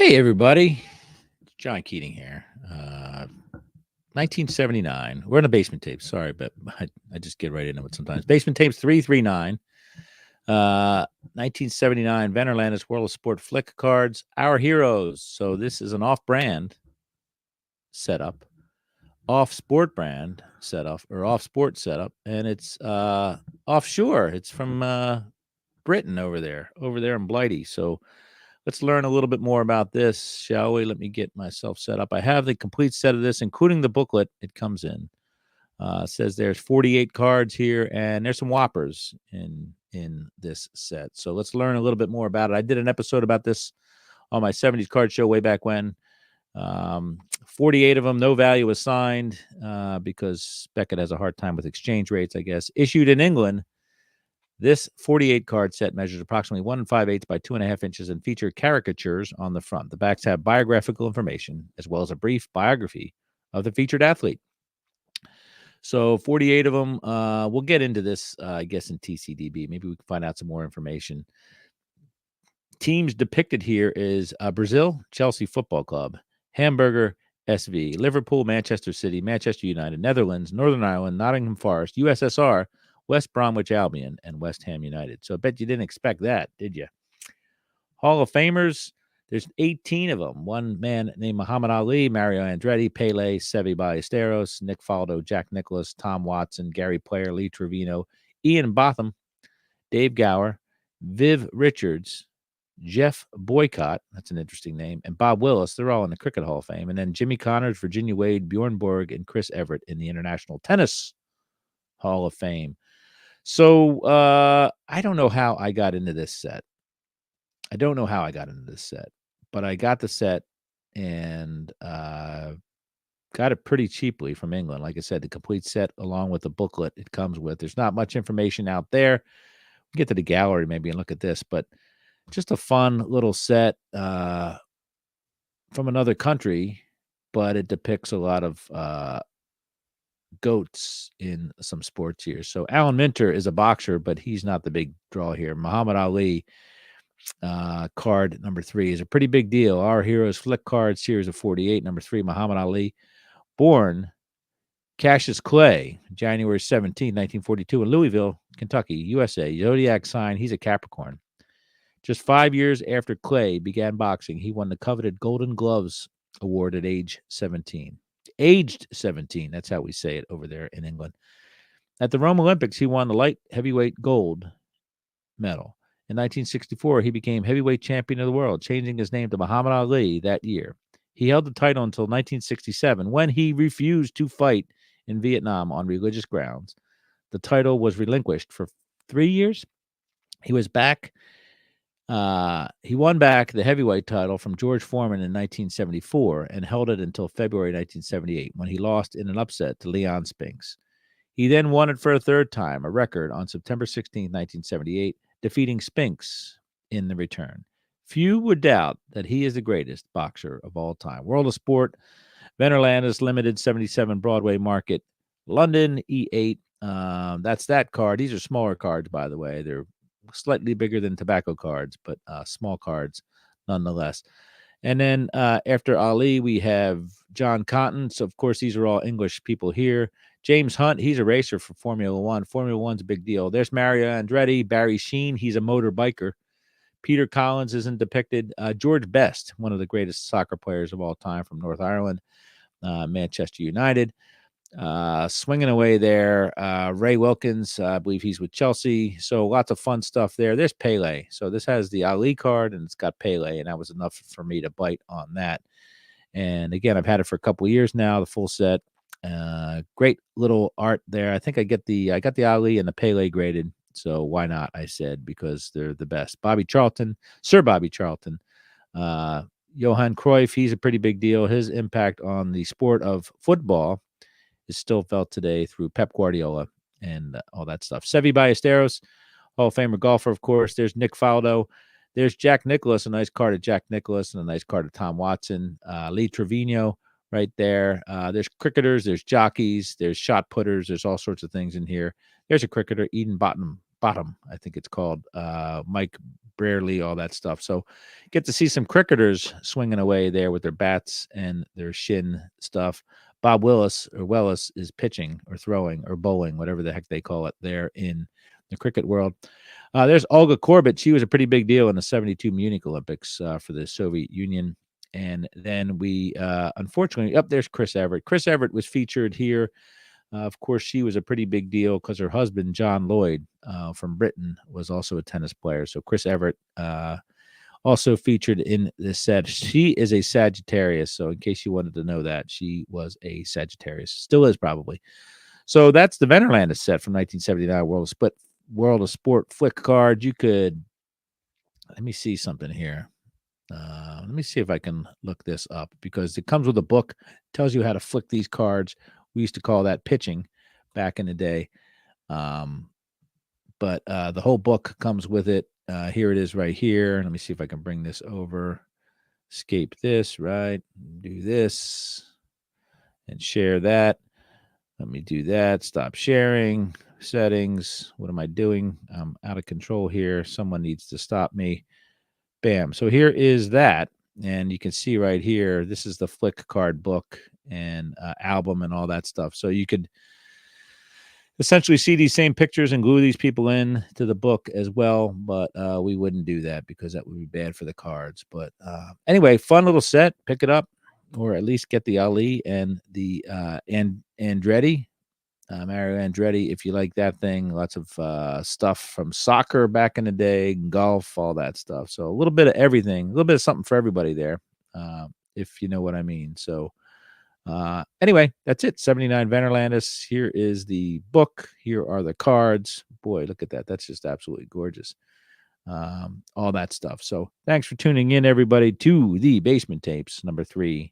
Hey, everybody. John Keating here. 1979. We're in the basement tapes. Sorry, but I just get right into it sometimes. Basement tapes 339. 1979. Vennerlandis World of Sport Flick cards. Our Heroes. So this is an off-brand setup, off-sport brand setup, or off-sport setup, and it's offshore. It's from Britain over there in Blighty. So let's learn a little bit more about this, shall we? Let me get myself set up. I have the complete set of this, including the booklet it comes in. It says there's 48 cards here, and there's some whoppers in this set. So let's learn a little bit more about it. I did an episode about this on my 70s card show way back when. 48 of them, no value assigned because Beckett has a hard time with exchange rates, I guess. Issued in England. This 48 card set measures approximately 1 5/8 by 2.5 inches and feature caricatures on the front. The backs have biographical information as well as a brief biography of the featured athlete. So 48 of them. We'll get into this, I guess, in TCDB. Maybe we can find out some more information. Teams depicted here is Brazil, Chelsea Football Club, Hamburger, SV, Liverpool, Manchester City, Manchester United, Netherlands, Northern Ireland, Nottingham Forest, USSR, West Bromwich Albion, and West Ham United. So I bet you didn't expect that, did you? Hall of Famers, there's 18 of them. One man named Muhammad Ali, Mario Andretti, Pele, Seve Ballesteros, Nick Faldo, Jack Nicklaus, Tom Watson, Gary Player, Lee Trevino, Ian Botham, Dave Gower, Viv Richards, Jeff Boycott, that's an interesting name, and Bob Willis. They're all in the Cricket Hall of Fame. And then Jimmy Connors, Virginia Wade, Bjorn Borg, and Chris Everett in the International Tennis Hall of Fame. So I don't know how I got into this set. But I got the set and got it pretty cheaply from England. Like I said, the complete set along with the booklet it comes with. There's not much information out there. We'll get to the gallery maybe and look at this, but just a fun little set from another country, but it depicts a lot of goats in some sports here. So Alan Minter is a boxer, but he's not the big draw here. Muhammad Ali, card number 3 is a pretty big deal. Our Heroes Flick card series of 48, number 3, Muhammad Ali, born Cassius Clay, January 17, 1942, in Louisville, Kentucky, USA. Zodiac sign, he's a Capricorn. Just 5 years after Clay began boxing, he won the coveted Golden Gloves Award at age 17. Aged 17, that's how we say it over there in England. At the Rome Olympics, he won the light heavyweight gold medal. In 1964, he became heavyweight champion of the world, changing his name to Muhammad Ali that year. He held the title until 1967, when he refused to fight in Vietnam on religious grounds. The title was relinquished for 3 years. He was back. He won back the heavyweight title from George Foreman in 1974 and held it until February 1978, when he lost in an upset to Leon Spinks. He then won it for a third time, a record, on September 16, 1978, defeating Spinks in the return. Few would doubt that he is the greatest boxer of all time. World of Sport, Vennerlandis Limited, 77 Broadway Market, London, E8. That's that card. These are smaller cards, by the way. They're slightly bigger than tobacco cards, but small cards nonetheless. And then after Ali, we have John Cotton. So, of course, these are all English people here. James Hunt, he's a racer for Formula One. Formula One's a big deal. There's Mario Andretti. Barry Sheen, he's a motor biker. Peter Collins isn't depicted. George Best, one of the greatest soccer players of all time from North Ireland, Manchester United. Swinging away there, Ray Wilkins, I believe he's with Chelsea. So lots of fun stuff there. There's Pele. So this has the Ali card and it's got Pele, and that was enough for me to bite on that. And again, I've had it for a couple of years now, the full set. Great little art there. I think I got the Ali and the Pele graded. So why not? I said, because they're the best. Bobby Charlton, Sir Bobby Charlton, Johan Cruyff, he's a pretty big deal. His impact on the sport of football is still felt today through Pep Guardiola and all that stuff. Seve Ballesteros, Hall of Famer golfer, of course. There's Nick Faldo. There's Jack Nicklaus, a nice card of Jack Nicklaus and a nice card of Tom Watson. Lee Trevino right there. There's cricketers. There's jockeys. There's shot putters. There's all sorts of things in here. There's a cricketer, Eden Bottom, I think it's called. Mike Brarely, all that stuff. So get to see some cricketers swinging away there with their bats and their shin stuff. Bob Willis or Wellis is pitching or throwing or bowling, whatever the heck they call it there in the cricket world. There's Olga Korbut. She was a pretty big deal in the 72 Munich Olympics for the Soviet Union. And then we, unfortunately, up there's Chris Everett. Chris Everett was featured here. Of course, she was a pretty big deal because her husband, John Lloyd from Britain, was also a tennis player. So Chris Everett also featured in this set. She is a Sagittarius. So in case you wanted to know that, she was a Sagittarius. Still is probably. So that's the Venerlandis set from 1979 World of Sport flick card. You could, let me see something here. Let me see if I can look this up because it comes with a book, tells you how to flick these cards. We used to call that pitching back in the day. But the whole book comes with it. Here it is right here. Let me see if I can bring this over. Escape this, right? Do this and share that. Let me do that. Stop sharing. Settings. What am I doing? I'm out of control here. Someone needs to stop me. Bam. So here is that. And you can see right here, this is the flick card book and album and all that stuff. So you could essentially see these same pictures and glue these people in to the book as well. But we wouldn't do that because that would be bad for the cards. But anyway, fun little set. Pick it up or at least get the Ali and the Andretti. Mario Andretti, if you like that thing, lots of stuff from soccer back in the day, golf, all that stuff. So a little bit of everything, a little bit of something for everybody there, if you know what I mean. So anyway, that's it. 79 Venerlandis. Here is the book. Here are the cards. Boy, look at that. That's just absolutely gorgeous. All that stuff. So thanks for tuning in, everybody, to the Basement Tapes, number 3.